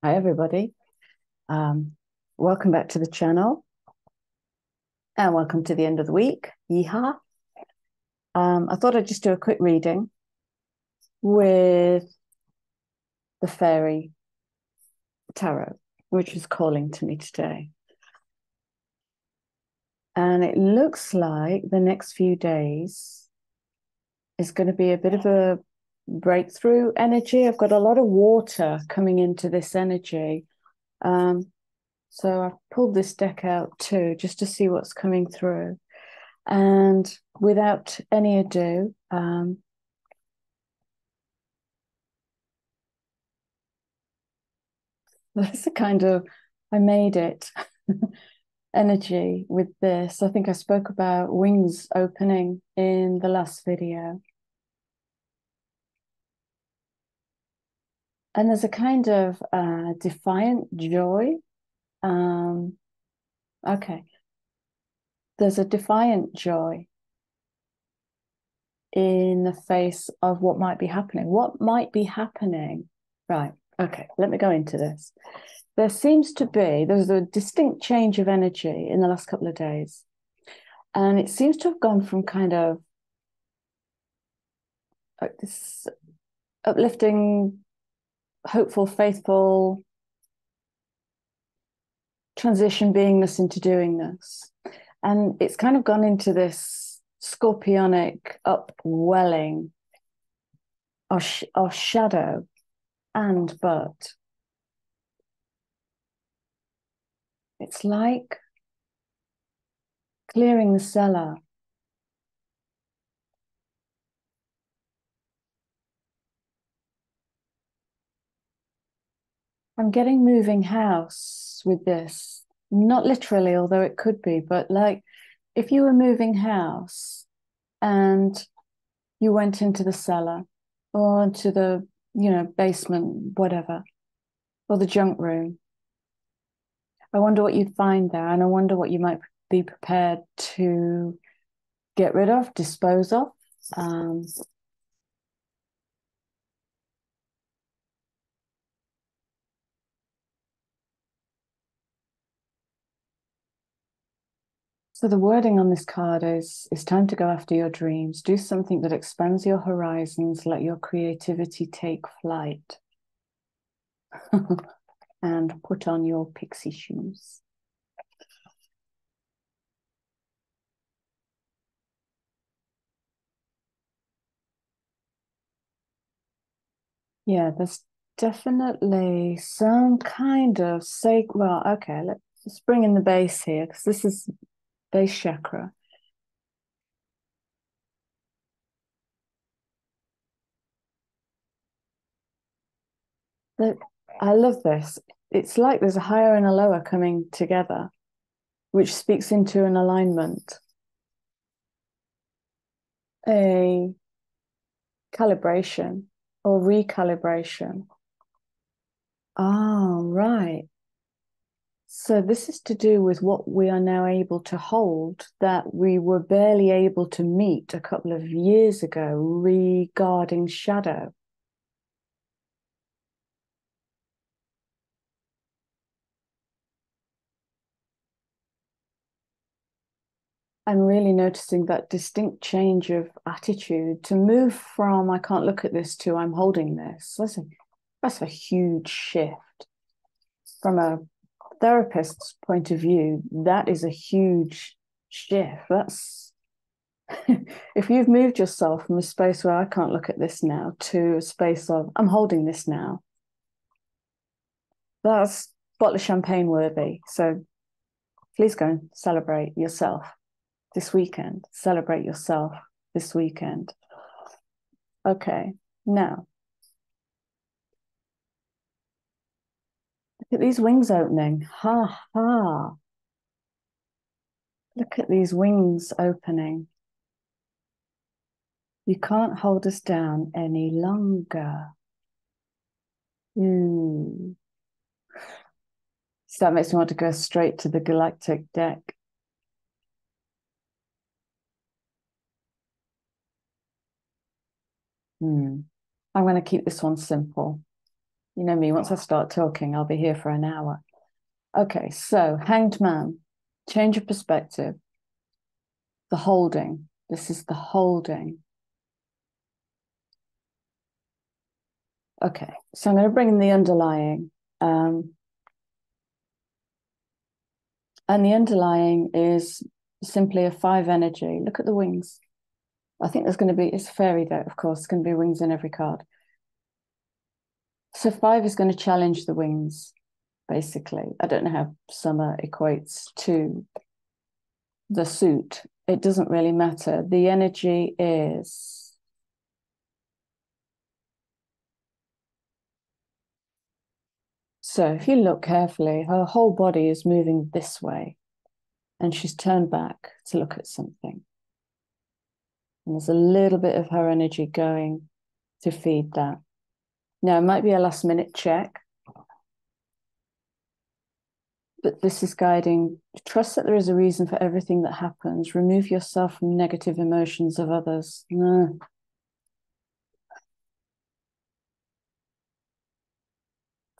Hi, everybody. Welcome back to the channel and welcome to the end of the week. Yeehaw. I thought I'd just do a quick reading with the Fairy Tarot, which is calling to me today. And it looks like the next few days is going to be a bit of a breakthrough energy. I've got a lot of water coming into this energy. So I've pulled this deck out too, just to see what's coming through. And without any ado, that's the kind of, I made it energy with this. I think I spoke about wings opening in the last video. And there's a kind of defiant joy. Okay. There's a defiant joy in the face of what might be happening. What might be happening? Right. Okay. Let me go into this. There's a distinct change of energy in the last couple of days. And it seems to have gone from kind of this uplifting, hopeful, faithful transition beingness into doingness. And it's kind of gone into this scorpionic upwelling of shadow and but. It's like clearing the cellar. I'm getting moving house with this. Not literally, although it could be, but like if you were moving house and you went into the cellar or into the, basement, whatever, or the junk room, I wonder what you'd find there. And I wonder what you might be prepared to get rid of, dispose of. So the wording on this card is, it's time to go after your dreams. Do something that expands your horizons. Let your creativity take flight. And put on your pixie shoes. Yeah, there's definitely some kind of well, okay, let's bring in the base here, because this is base chakra. I love this. It's like there's a higher and a lower coming together, which speaks into an alignment, a calibration or recalibration. Oh, right. So this is to do with what we are now able to hold that we were barely able to meet a couple of years ago regarding shadow. And really noticing that distinct change of attitude to move from I can't look at this to I'm holding this. That's a huge shift. From a therapist's point of view, that is a huge shift. That's if you've moved yourself from a space where I can't look at this now to a space of I'm holding this now, that's bottle of champagne worthy. So please go and celebrate yourself this weekend. Celebrate yourself this weekend. Okay, now look at these wings opening. Ha ha. Look at these wings opening. You can't hold us down any longer. Ooh. So that makes me want to go straight to the galactic deck. I'm going to keep this one simple. You know me, once I start talking, I'll be here for an hour. Okay, so Hanged Man, change of perspective. The holding. This is the holding. Okay, so I'm going to bring in the underlying. And the underlying is simply a 5 energy. Look at the wings. I think there's going to be, it's a fairy though, of course, there's going to be wings in every card. So 5 is going to challenge the wings, basically. I don't know how summer equates to the suit. It doesn't really matter. The energy is... So if you look carefully, her whole body is moving this way, and she's turned back to look at something. And there's a little bit of her energy going to feed that. Now, it might be a last minute check, but this is guiding. Trust that there is a reason for everything that happens. Remove yourself from negative emotions of others. No.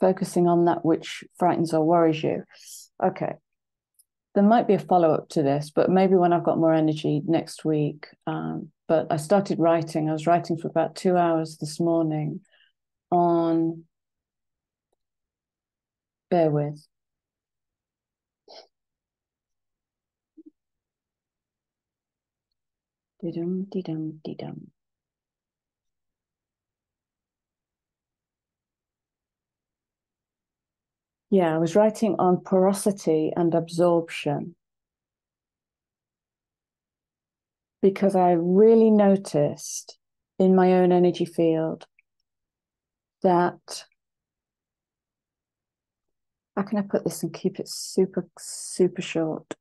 Focusing on that which frightens or worries you. Okay. There might be a follow-up to this, but maybe when I've got more energy next week. But I started writing. I was writing for about 2 hours this morning on... Bear with. Dee-dum, dee-dum, dee-dum. Yeah, I was writing on porosity and absorption because I really noticed in my own energy field that... How can I put this and keep it super, super short?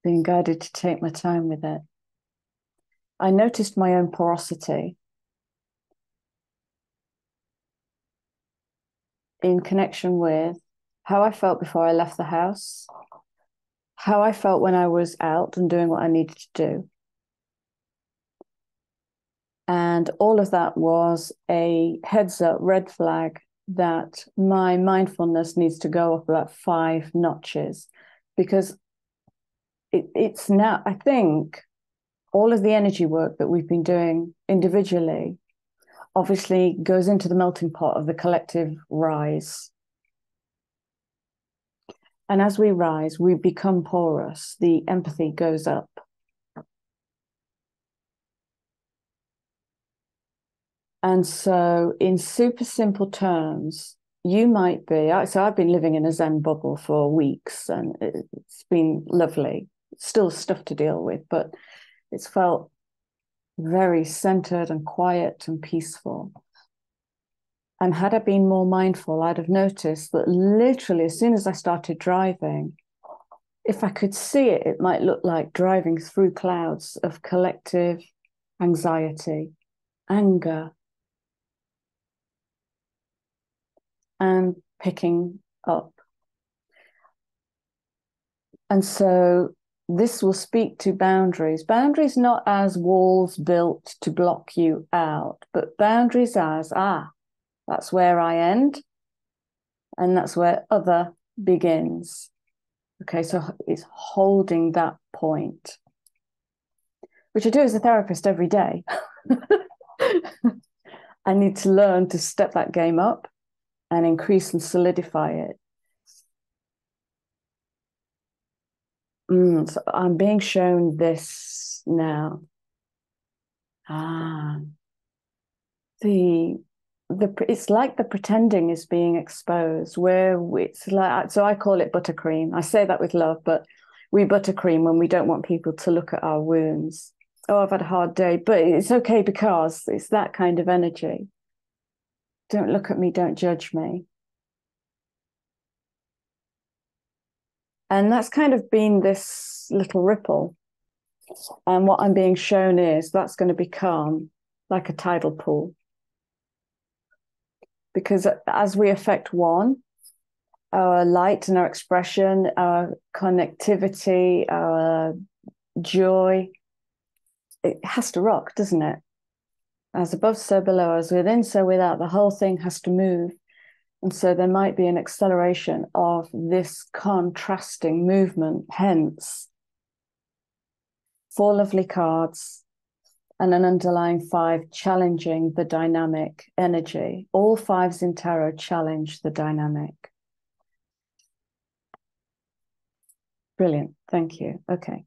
Being guided to take my time with it. I noticed my own porosity in connection with how I felt before I left the house, how I felt when I was out and doing what I needed to do. And all of that was a heads up, red flag that my mindfulness needs to go up about 5 notches, because it's now, I think, all of the energy work that we've been doing individually obviously goes into the melting pot of the collective rise. And as we rise, we become porous. The empathy goes up. And so in super simple terms, you might be... So I've been living in a Zen bubble for weeks, and it's been lovely. Still stuff to deal with, but it's felt very centered and quiet and peaceful. And had I been more mindful, I'd have noticed that literally as soon as I started driving, if I could see it, it might look like driving through clouds of collective anxiety, anger, and picking up. And so this will speak to boundaries. Boundaries not as walls built to block you out, but boundaries as, that's where I end, and that's where other begins. Okay, so it's holding that point, which I do as a therapist every day. I need to learn to step that game up and increase and solidify it. So I'm being shown this now. It's like the pretending is being exposed, where it's like, so I call it buttercream. I say that with love, but we buttercream when we don't want people to look at our wounds. Oh, I've had a hard day, but it's okay because it's that kind of energy. Don't look at me, don't judge me. And that's kind of been this little ripple. And what I'm being shown is that's going to become like a tidal pool. Because as we affect one, our light and our expression, our connectivity, our joy, it has to rock, doesn't it? As above, so below, as within, so without. The whole thing has to move. And so there might be an acceleration of this contrasting movement. Hence, 4 lovely cards and an underlying 5 challenging the dynamic energy. All 5s in tarot challenge the dynamic. Brilliant. Thank you. Okay.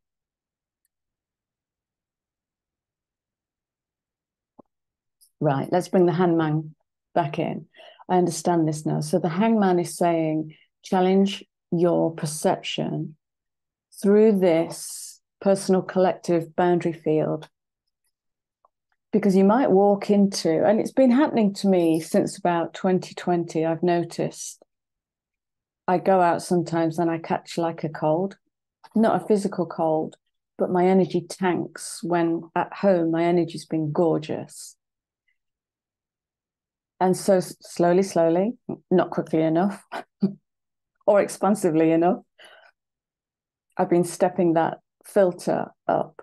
Right. Let's bring the hangman back in. I understand this now. So the hangman is saying, challenge your perception through this personal collective boundary field. Because you might walk into, and it's been happening to me since about 2020, I've noticed. I go out sometimes and I catch like a cold, not a physical cold, but my energy tanks when at home, my energy's been gorgeous. And so slowly, not quickly enough or expansively enough, I've been stepping that filter up.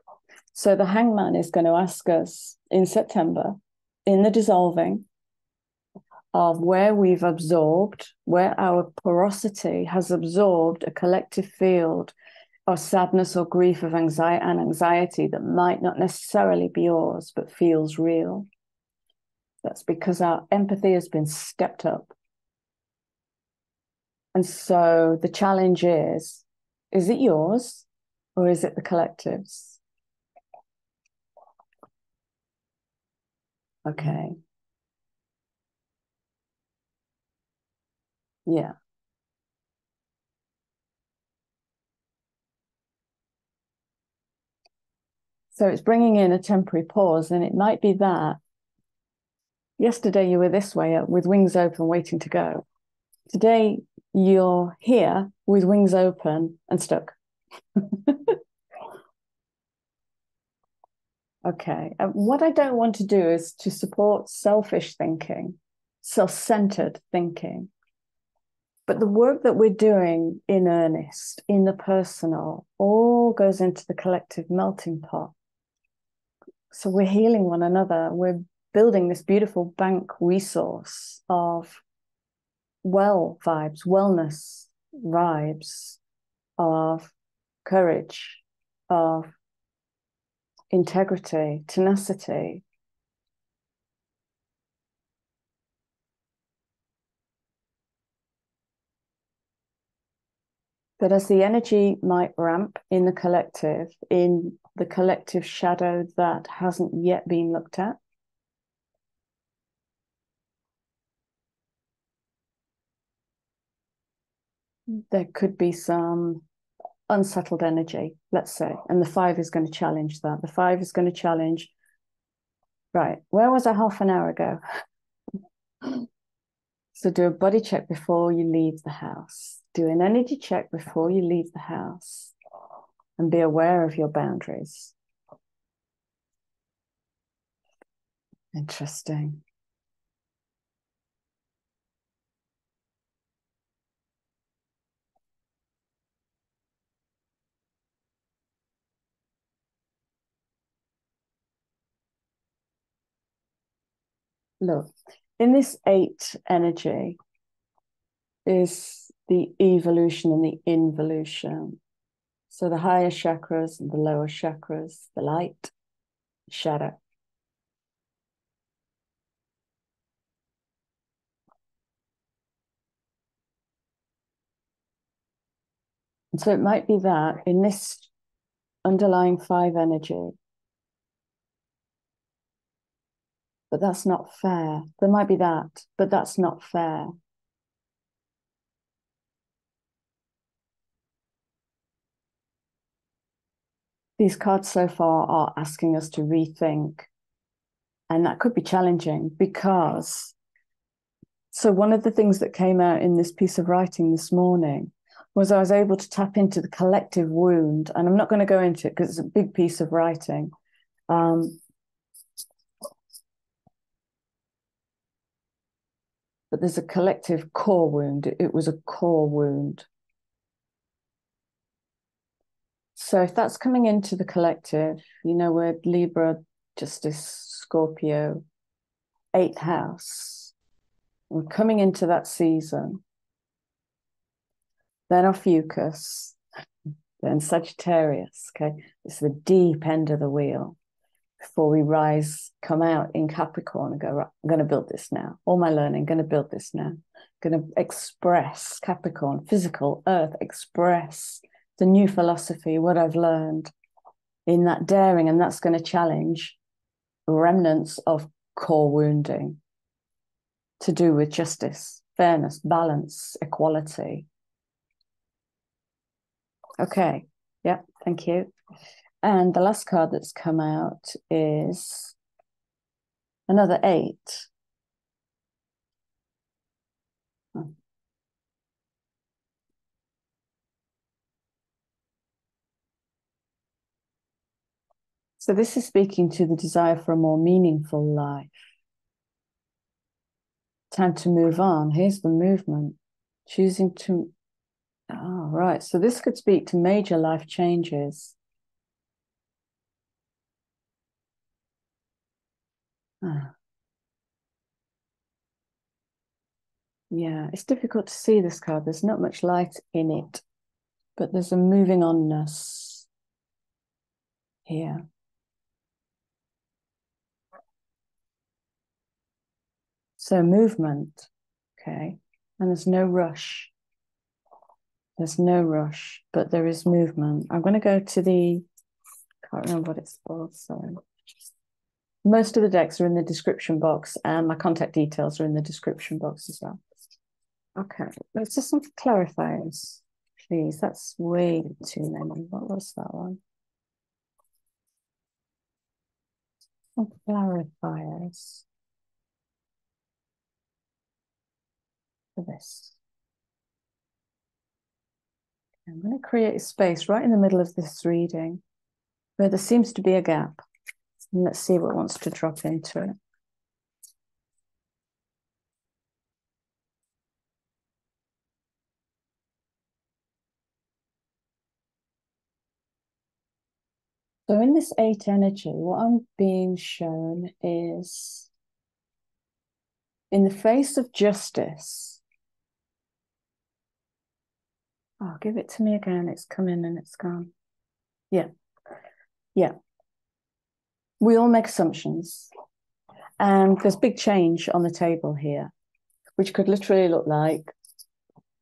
So the hangman is going to ask us in September, in the dissolving, of where we've absorbed, where our porosity has absorbed a collective field of sadness or grief of anxiety that might not necessarily be yours, but feels real. That's because our empathy has been stepped up. And so the challenge is it yours or is it the collective's? Okay. Yeah. So it's bringing in a temporary pause, and it might be that yesterday you were this way with wings open, waiting to go. Today you're here with wings open and stuck. Okay. What I don't want to do is to support selfish thinking, self-centered thinking. But the work that we're doing in earnest, in the personal, all goes into the collective melting pot. So we're healing one another. We're building this beautiful bank resource of well vibes, wellness vibes, of courage, of integrity, tenacity. But as the energy might ramp in the collective shadow that hasn't yet been looked at, there could be some unsettled energy, let's say. And the 5 is going to challenge that. The 5 is going to challenge, right, where was I half an hour ago? So do a body check before you leave the house. Do an energy check before you leave the house. And be aware of your boundaries. Interesting. Look, in this 8 energy is the evolution and the involution. So the higher chakras and the lower chakras, the light, shadow. And so it might be that in this underlying 5 energy, but that's not fair. There might be that, but that's not fair. These cards so far are asking us to rethink. And that could be challenging because, so one of the things that came out in this piece of writing this morning was I was able to tap into the collective wound. And I'm not going to go into it because it's a big piece of writing. But there's a collective core wound. It was a core wound. So if that's coming into the collective, you know, we're Libra, Justice, Scorpio, 8th house. We're coming into that season. Then Ophiuchus, then Sagittarius. Okay, it's the deep end of the wheel before we rise, come out in Capricorn and go, right, I'm going to build this now. All my learning, going to build this now. Going to express Capricorn, physical, earth, express the new philosophy, what I've learned in that daring, and that's going to challenge remnants of core wounding to do with justice, fairness, balance, equality. Okay, yeah, thank you. And the last card that's come out is another 8. Oh. So this is speaking to the desire for a more meaningful life. Time to move on. Here's the movement. Choosing to... Oh, right. So this could speak to major life changes. Ah. Yeah, it's difficult to see this card. There's not much light in it, but there's a moving onness here. So movement, okay, and there's no rush. There's no rush, but there is movement. I'm going to go to the, can't remember what it's called, sorry. Most of the decks are in the description box, and my contact details are in the description box as well. Okay, let's just some clarifiers, please. That's way too many. What was that one? Some clarifiers for this. I'm going to create a space right in the middle of this reading where there seems to be a gap. And let's see what wants to drop into it. So in this 8 energy, what I'm being shown is in the face of justice. Oh, give it to me again. It's come in and it's gone. Yeah. Yeah. We all make assumptions. And there's big change on the table here, which could literally look like,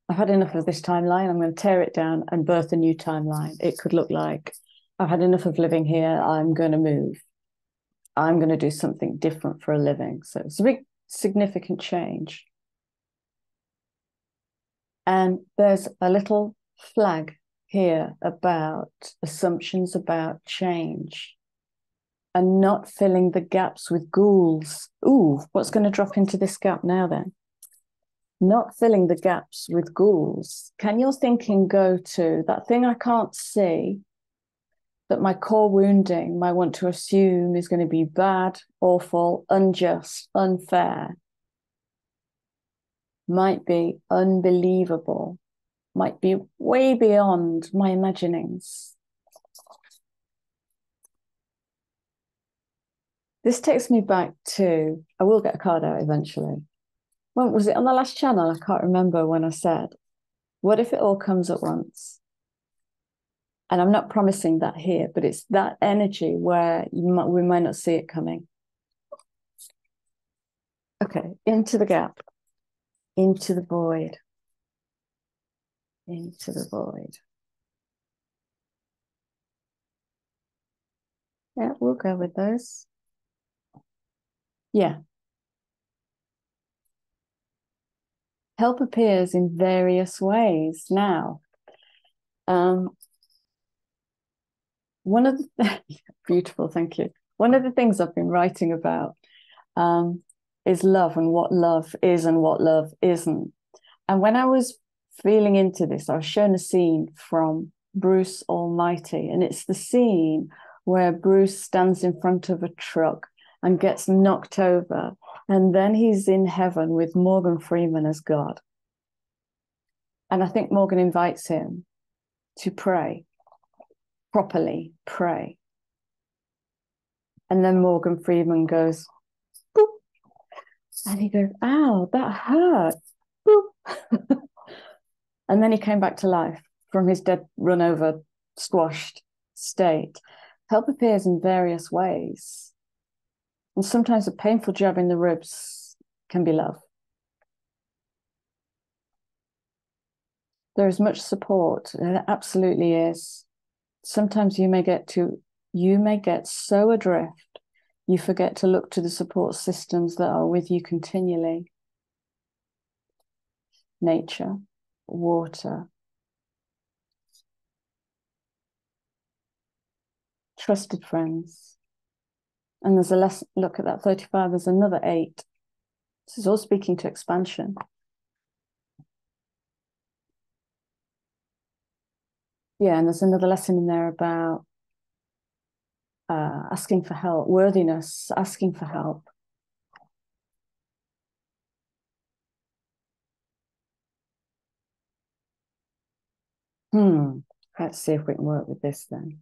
I've had enough of this timeline. I'm going to tear it down and birth a new timeline. It could look like, I've had enough of living here. I'm going to move. I'm going to do something different for a living. So it's a big, significant change. And there's a little flag here about assumptions about change and not filling the gaps with ghouls. Ooh, what's going to drop into this gap now then? Not filling the gaps with ghouls. Can your thinking go to that thing I can't see, that my core wounding might want to assume is going to be bad, awful, unjust, unfair, might be unbelievable, might be way beyond my imaginings. This takes me back to, I will get a card out eventually. Well, was it on the last channel? I can't remember when I said, what if it all comes at once? And I'm not promising that here, but it's that energy where we might not see it coming. Okay, into the gap, into the void, into the void. Yeah, we'll go with those. Yeah. Help appears in various ways now. One of the beautiful, thank you. One of the things I've been writing about is love and what love is and what love isn't. And when I was feeling into this, I was shown a scene from Bruce Almighty, and it's the scene where Bruce stands in front of a truck and gets knocked over, and then he's in heaven with Morgan Freeman as God. And I think Morgan invites him to pray, properly pray. And then Morgan Freeman goes, boop. And he goes, ow, that hurt. And then he came back to life from his dead, run over, squashed state. Help appears in various ways. And sometimes a painful jab in the ribs can be love. There is much support. There absolutely is. Sometimes you may get so adrift, you forget to look to the support systems that are with you continually. Nature, water, trusted friends. And there's a lesson, look at that 35, there's another 8. This is all speaking to expansion. Yeah, and there's another lesson in there about asking for help, worthiness, asking for help. Let's see if we can work with this then.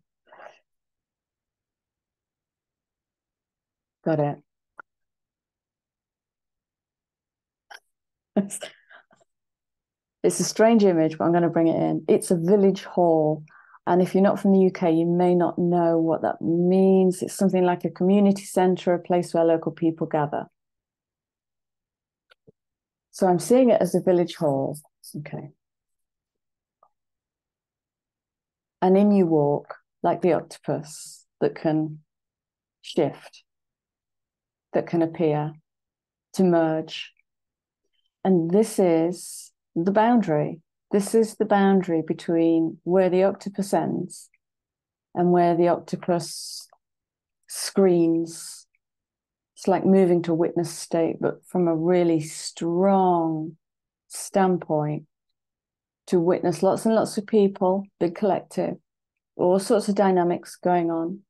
Got it. It's a strange image, but I'm going to bring it in. It's a village hall. And if you're not from the UK, you may not know what that means. It's something like a community centre, a place where local people gather. So I'm seeing it as a village hall. Okay. And in you walk like the octopus that can shift, that can appear, to merge. And this is the boundary. This is the boundary between where the octopus ends and where the octopus screens. It's like moving to witness state, but from a really strong standpoint to witness lots and lots of people, big collective, all sorts of dynamics going on.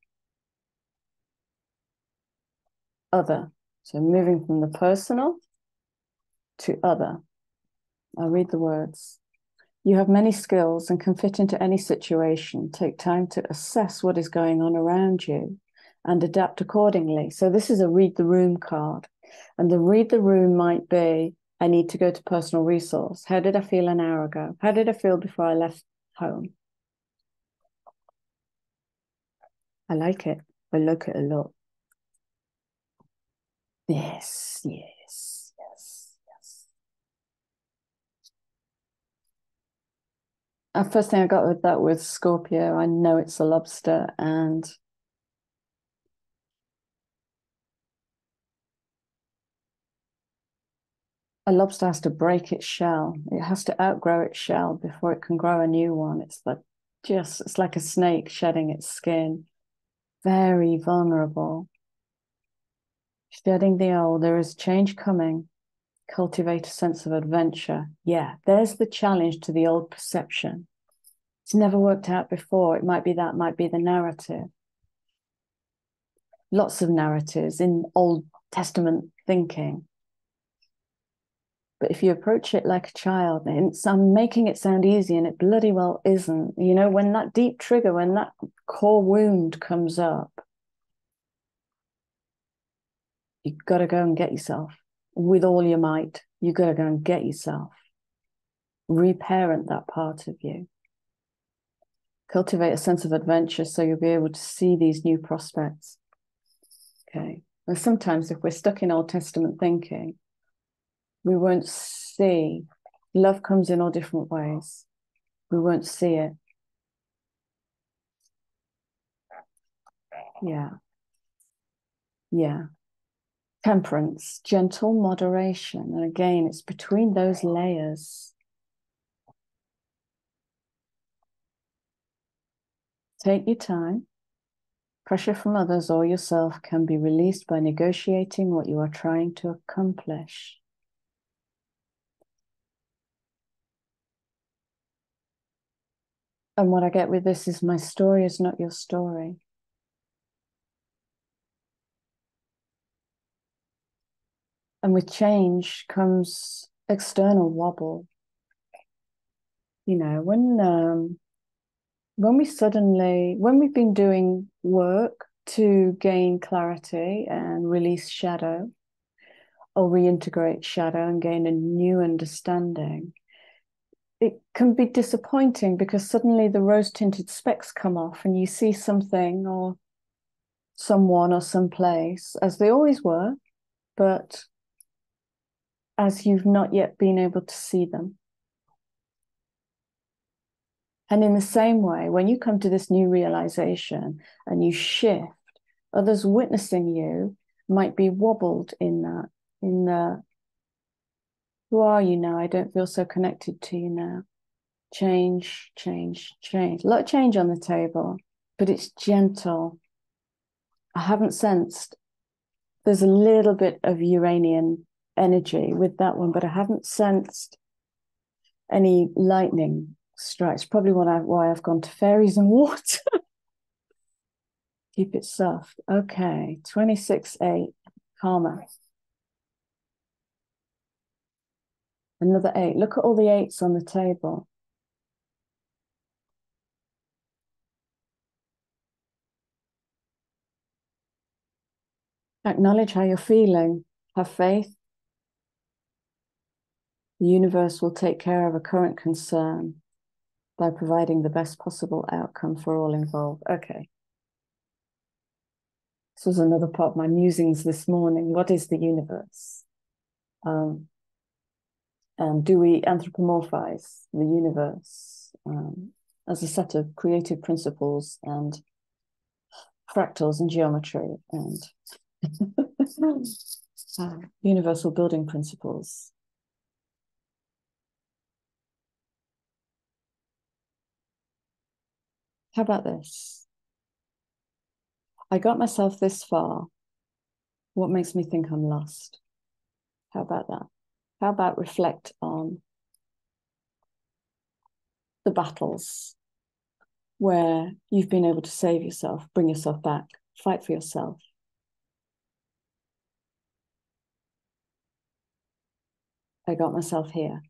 Other. So moving from the personal to other. I'll read the words. You have many skills and can fit into any situation. Take time to assess what is going on around you and adapt accordingly. So this is a read the room card. And the read the room might be, I need to go to personal resource. How did I feel an hour ago? How did I feel before I left home? I like it. I like it a lot. Yes, yes, yes, yes. First thing I got with that was Scorpio. I know it's a lobster, and a lobster has to break its shell. It has to outgrow its shell before it can grow a new one. It's like a snake shedding its skin. Very vulnerable. Shedding the old. There is change coming. Cultivate a sense of adventure. Yeah, there's the challenge to the old perception. It's never worked out before. It might be the narrative. Lots of narratives in Old Testament thinking. But if you approach it like a child, I'm making it sound easy and it bloody well isn't. You know, when that deep trigger, when that core wound comes up, you've got to go and get yourself with all your might. You've got to go and get yourself. Reparent that part of you. Cultivate a sense of adventure so you'll be able to see these new prospects. Okay. And sometimes if we're stuck in Old Testament thinking, we won't see. Love comes in all different ways. We won't see it. Yeah. Yeah. Temperance, gentle moderation. And again, it's between those layers. Take your time. Pressure from others or yourself can be released by negotiating what you are trying to accomplish. And what I get with this is my story is not your story. And with change comes external wobble. You know, when we've been doing work to gain clarity and release shadow, or reintegrate shadow and gain a new understanding, it can be disappointing because suddenly the rose-tinted specks come off and you see something or someone or someplace as they always were, but as you've not yet been able to see them. And in the same way, when you come to this new realization and you shift, others witnessing you might be wobbled in that, in the, who are you now? I don't feel so connected to you now. Change, change, change. A lot of change on the table, but it's gentle. I haven't sensed, there's a little bit of Uranian energy with that one, but I haven't sensed any lightning strikes. Probably why I've gone to fairies and water. Keep it soft. Okay, 26-8, karma. Another 8. Look at all the 8s on the table. Acknowledge how you're feeling. Have faith. The universe will take care of a current concern by providing the best possible outcome for all involved. Okay. This was another part of my musings this morning. What is the universe? And do we anthropomorphize the universe as a set of creative principles and fractals and geometry and universal building principles? How about this? I got myself this far. What makes me think I'm lost? How about that? How about reflect on the battles where you've been able to save yourself, bring yourself back, fight for yourself. I got myself here.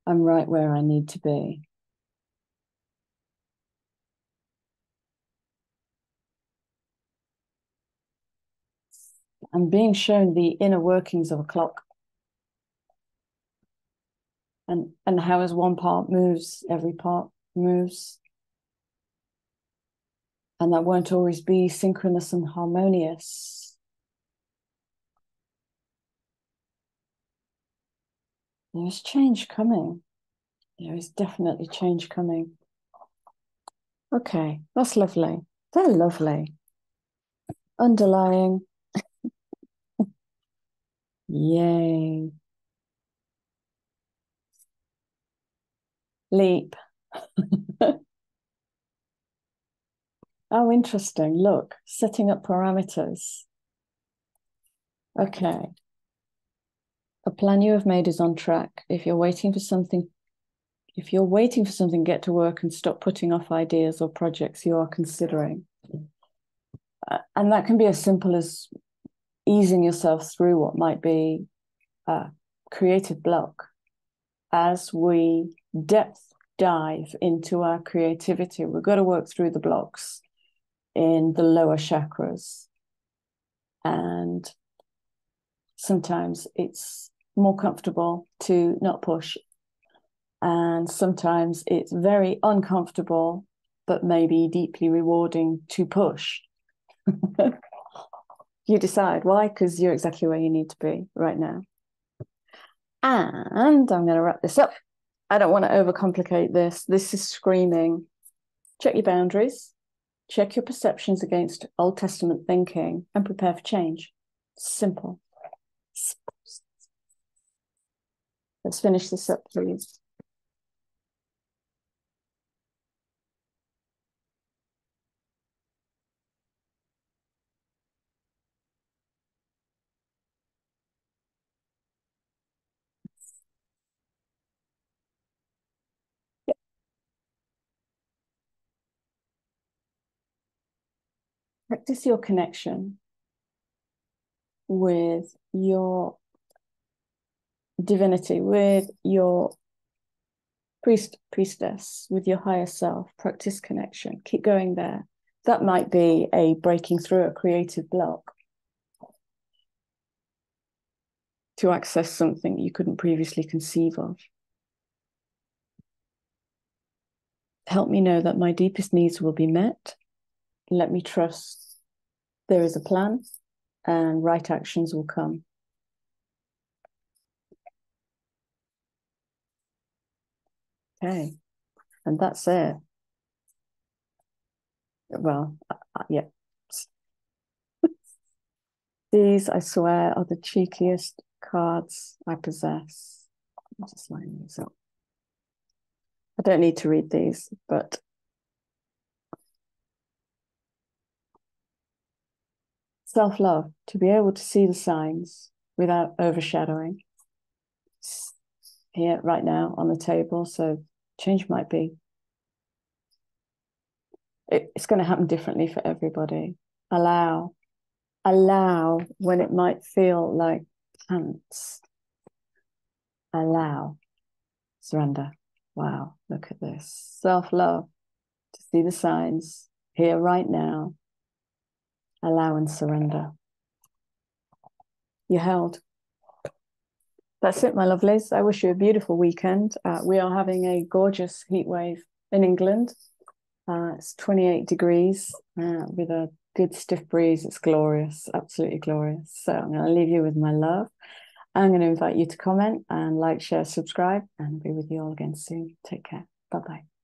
I'm right where I need to be. I'm being shown the inner workings of a clock. And how as one part moves, every part moves. And that won't always be synchronous and harmonious. There's change coming. There is definitely change coming. Okay, that's lovely. They're lovely. Underlying. Yay. Leap. Oh, interesting. Look, setting up parameters. Okay. A plan you have made is on track. If you're waiting for something, get to work and stop putting off ideas or projects you are considering. And that can be as simple as easing yourself through what might be a creative block as we depth dive into our creativity. We've got to work through the blocks in the lower chakras. And sometimes it's more comfortable to not push. And sometimes it's very uncomfortable, but maybe deeply rewarding to push. You decide why, because you're exactly where you need to be right now. And I'm going to wrap this up. I don't want to overcomplicate this. This is screaming. Check your boundaries. Check your perceptions against Old Testament thinking and prepare for change. Simple. Let's finish this up, please. Practice your connection with your divinity, with your priestess, with your higher self. Practice connection. Keep going there. That might be a breaking through a creative block. to access something you couldn't previously conceive of. Help me know that my deepest needs will be met. Let me trust there is a plan and right actions will come. Okay, and that's it. Well, yeah. These, I swear, are the cheekiest cards I possess. I'm just lining these up. I don't need to read these, but self-love, to be able to see the signs without overshadowing. It's here right now on the table, so change might be. It's going to happen differently for everybody. Allow when it might feel like pants. Allow, surrender. Wow, look at this. Self-love, to see the signs here right now. Allow and surrender. You're held. That's it, my lovelies. I wish you a beautiful weekend. We are having a gorgeous heat wave in England. It's 28 degrees with a good stiff breeze. It's glorious, absolutely glorious. So I'm going to leave you with my love. I'm going to invite you to comment and like, share, subscribe, and I'll be with you all again soon. Take care. Bye-bye.